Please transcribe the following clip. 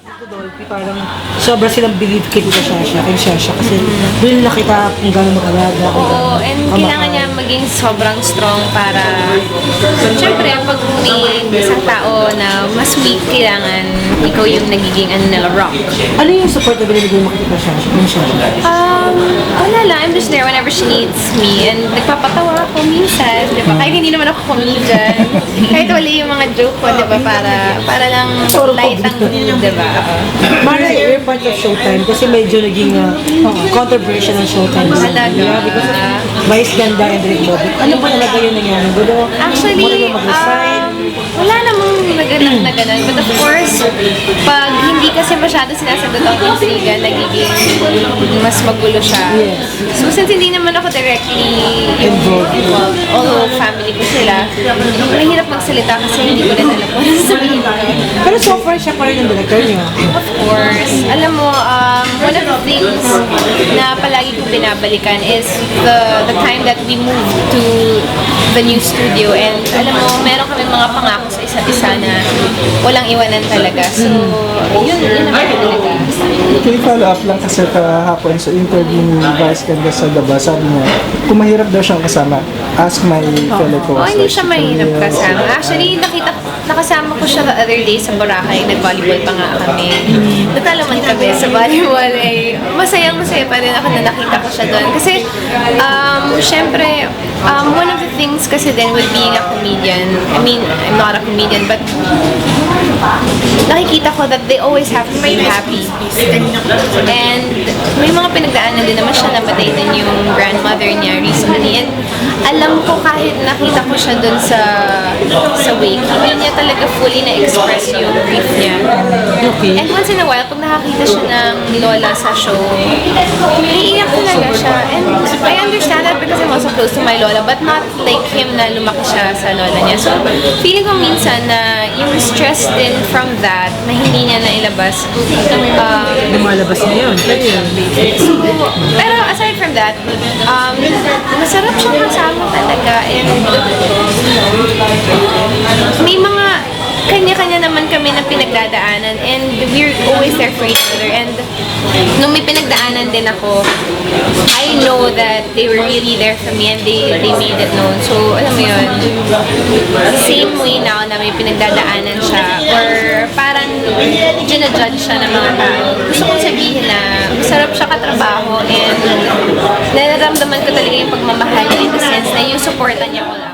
Ito Dolphy, parang sobra silang believe kay Tita Shasha, kay Shasha, kasi doon nakita kung gano'n mag-alaga. Oo, and kailangan niya maging sobrang strong para, syempre, pag may isang tao na mas weak, kailangan ikaw yung nagiging nila, rock. Ano yung support na binibigay mo kay Tita Shasha? Kay Shasha? Wala lang, I'm just there whenever she needs me, and nagpapatawa ako minsan, di ba? Kahit hindi naman ako comedian, kahit wala yung mga joke ko, di ba? Para lang light ang mood, di ba? Mara, you're part of Showtime kasi medyo naging controversial ang Showtime. Talaga. Yeah, because Vice Ganda and Rick Bobby. Ano ba talaga yung nangyari? Gulo, Actually, wala namang naganap na ganun. But of course, pag hindi kasi masyado sinasagot ang intriga, nagiging mas magulo siya. Yes. So since hindi naman ako directly involved, although family ko sila, mahirap magsalita kasi hindi ko rin alam kung ano sasabihin ko. Pero so far, siya pa rin ang director niyo. Of course. Alam mo, one of the things na palagi kong binabalikan is the time that we moved to the new studio, and alam mo, meron kami mga pangako sa isa't isa na walang iwanan talaga. So, yun naman talaga. Okay, follow up lang kasi kahapon sa interview ni Vice Ganda sa Daba, sabi niya, kung mahirap daw siyang kasama, ask my fellow co-host. Hindi siya mahirap kasama. Actually, nakasama ko siya the other day sa Boracay. Nag-volleyball pa nga kami. Natalaman kami sa volleyball. Masayang-masaya pa rin ako na nakita ko siya doon. Kasi, syempre, one of the things kasi din with being a comedian, I mean, I'm not a comedian, but nakikita ko that they always have to be happy. And may mga pinagdaanan din naman siya, namatay din yung grandmother niya recently. And alam ko kahit nakita ko siya dun sa wake, hindi niya talaga fully na-express yung grief niya. Okay. And once in a while, pag nakakita siya ng lola sa show, naiiyak talaga siya. And I understand that because I'm also close to my lola, but not like him na lumaki siya sa lola niya. So, feeling ko minsan na yung stress din from that, na hindi niya nailabas. Lumalabas na yun. Pero aside from that, masarap siya kasama talaga. And may mga kanya-kanya naman kami na pinagdadaanan, and we're always there for each other. And nung may pinagdaanan din ako, I know that they were really there for me, and they made it known. So, alam mo yun, same way now na may pinagdadaanan siya, or parang ginajudge siya ng mga tao. Gusto kong sabihin na masarap siya katrabaho, and nararamdaman ko talaga yung pagmamahal niya in the sense na yung supportan niya ko lang.